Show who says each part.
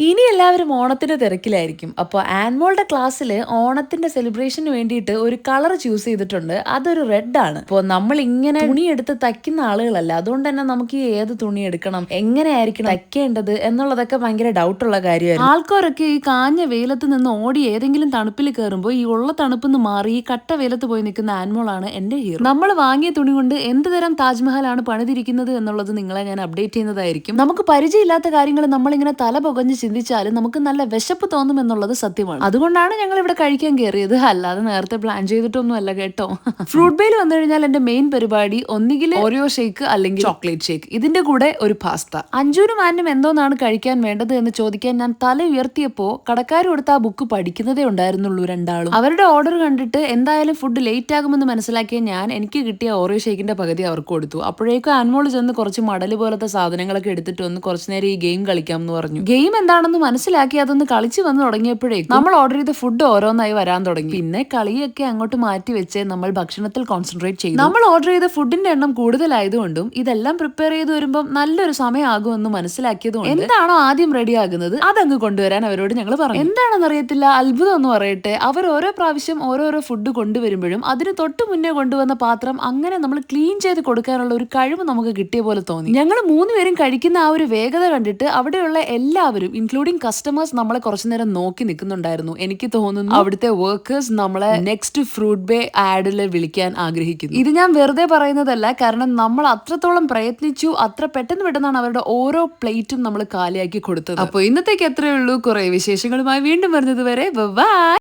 Speaker 1: ഇനി എല്ലാവരും ഓണത്തിന്റെ തിരക്കിലായിരിക്കും. അപ്പോൾ ആൻമോളുടെ ക്ലാസ്സിൽ ഓണത്തിന്റെ സെലിബ്രേഷന് വേണ്ടിയിട്ട് ഒരു കളർ ചൂസ് ചെയ്തിട്ടുണ്ട്. അതൊരു റെഡ് ആണ്. അപ്പോൾ നമ്മൾ ഇങ്ങനെ തുണി എടുത്ത് തയ്ക്കുന്ന ആളുകളല്ല, അതുകൊണ്ട് തന്നെ നമുക്ക് ഈ ഏത് തുണി എടുക്കണം, എങ്ങനെയായിരിക്കണം തയ്ക്കേണ്ടത് എന്നുള്ളതൊക്കെ ഭയങ്കര ഡൗട്ടുള്ള കാര്യമായിരുന്നു. ആൾക്കാരൊക്കെ ഈ കാഞ്ഞ വെയിലത്ത് നിന്ന് ഓടി ഏതെങ്കിലും തണുപ്പിൽ കയറുമ്പോൾ ഈ ഉള്ള തണുപ്പിന്ന് മാറി ഈ കട്ട വെയിലത്ത് പോയി നിൽക്കുന്ന ആൻമോളാണ് എന്റെ ഹീറോ. നമ്മൾ വാങ്ങിയ തുണി കൊണ്ട് എന്ത് തരം താജ്മഹലാണ് പണിതിരിക്കുന്നത് എന്നുള്ളത് നിങ്ങളെ ഞാൻ അപ്ഡേറ്റ് ചെയ്യുന്നതായിരിക്കും. നമുക്ക് പരിചയമില്ലാത്ത കാര്യങ്ങൾ നമ്മളിങ്ങനെ തല പുകഞ്ഞ് ചിന്തിച്ചാലും നമുക്ക് നല്ല വിശപ്പ് തോന്നും എന്നുള്ളത് സത്യമാണ്. അതുകൊണ്ടാണ് ഞങ്ങൾ ഇവിടെ കഴിക്കാൻ കയറിയത്, അല്ലാതെ നേരത്തെ പ്ലാൻ ചെയ്തിട്ടൊന്നും അല്ല കേട്ടോ. ഫ്രൂട്ട് ബേയിൽ വന്നു കഴിഞ്ഞാൽ എന്റെ മെയിൻ പരിപാടി ഒന്നുകിൽ ഓറിയോ ഷേക്ക് അല്ലെങ്കിൽ ചോക്ലേറ്റ് ഷേക്ക്, ഇതിന്റെ കൂടെ ഒരു പാസ്ത. അഞ്ജുനും ആനും എന്തോന്നാണ് കഴിക്കാൻ വേണ്ടത് എന്ന് ചോദിക്കാൻ ഞാൻ തല ഉയർത്തിയപ്പോ കടക്കാർ കൊടുത്ത ആ ബുക്ക് പഠിക്കുന്നതേ ഉണ്ടായിരുന്നുള്ളൂ രണ്ടാളും. അവരുടെ ഓർഡർ കണ്ടിട്ട് എന്തായാലും ഫുഡ് ലേറ്റ് ആകുമെന്ന് മനസ്സിലാക്കിയ ഞാൻ എനിക്ക് കിട്ടിയ ഓറിയോ ഷേക്കിന്റെ പകുതി അവർക്ക് കൊടുത്തു. അപ്പോഴേക്കും ആൻമോൾ ചെന്ന് കുറച്ച് മടല് പോലത്തെ സാധനങ്ങളൊക്കെ എടുത്തിട്ട് വന്ന് കുറച്ചു നേരം ഈ ഗെയിം കളിക്കാം എന്ന് പറഞ്ഞു. ഗെയിം എന്താണെന്ന് മനസ്സിലാക്കി അതൊന്ന് കളിച്ചു വന്ന് തുടങ്ങിയപ്പോഴേക്കും നമ്മൾ ഓർഡർ ചെയ്ത ഫുഡ് ഓരോന്നായി വരാൻ തുടങ്ങി. പിന്നെ കളിയൊക്കെ അങ്ങോട്ട് മാറ്റി വെച്ച് നമ്മൾ ഭക്ഷണത്തിൽ കോൺസെൻട്രേറ്റ് ചെയ്തു. നമ്മൾ ഓർഡർ ചെയ്ത ഫുഡിന്റെ എണ്ണം കൂടുതലായതുകൊണ്ടും ഇതെല്ലാം പ്രിപ്പയർ ചെയ്ത് വരുമ്പോൾ നല്ലൊരു സമയമാകുമെന്ന് മനസ്സിലാക്കിയതുകൊണ്ട് എന്താണോ ആദ്യം റെഡി ആകുന്നത് അതങ്ങ് കൊണ്ടുവരാൻ അവരോട് ഞങ്ങൾ പറഞ്ഞു. എന്താണെന്ന് അറിയത്തില്ല, അത്ഭുതം എന്ന് പറയട്ടെ, അവർ ഓരോ പ്രാവശ്യം ഓരോരോ ഫുഡ് കൊണ്ടുവരുമ്പോഴും അതിന് തൊട്ട് മുന്നേ കൊണ്ടുവന്ന പാത്രം അങ്ങനെ നമ്മൾ ക്ലീൻ ചെയ്ത് കൊടുക്കാനുള്ള ഒരു കഴിവ് നമുക്ക് കിട്ടിയ പോലെ തോന്നി. ഞങ്ങൾ മൂന്നുപേരും കഴിക്കുന്ന ആ ഒരു വേഗത കണ്ടിട്ട് അവിടെയുള്ള എല്ലാവരും ഇൻക്ലൂഡിംഗ് കസ്റ്റമേഴ്സ് നമ്മളെ കുറച്ചു നേരം നോക്കി നിൽക്കുന്നുണ്ടായിരുന്നു. എനിക്ക് തോന്നുന്നു അവിടുത്തെ വർക്കേഴ്സ് നമ്മളെ നെക്സ്റ്റ് ഫ്രൂട്ട് ബേ ആഡിൽ വിളിക്കാൻ ആഗ്രഹിക്കുന്നു. ഇത് ഞാൻ വെറുതെ പറയുന്നതല്ല, കാരണം നമ്മൾ അത്രത്തോളം പ്രയത്നിച്ചു, അത്ര പെട്ടെന്നാണ് അവരുടെ ഓരോ പ്ലേറ്റും നമ്മൾ കാലിയാക്കി കൊടുത്തത്. അപ്പോൾ ഇന്നത്തേക്ക് എത്രയേ ഉള്ളൂ. കുറെ വിശേഷങ്ങളുമായി വീണ്ടും വരുന്നത് വരെ ബൈ.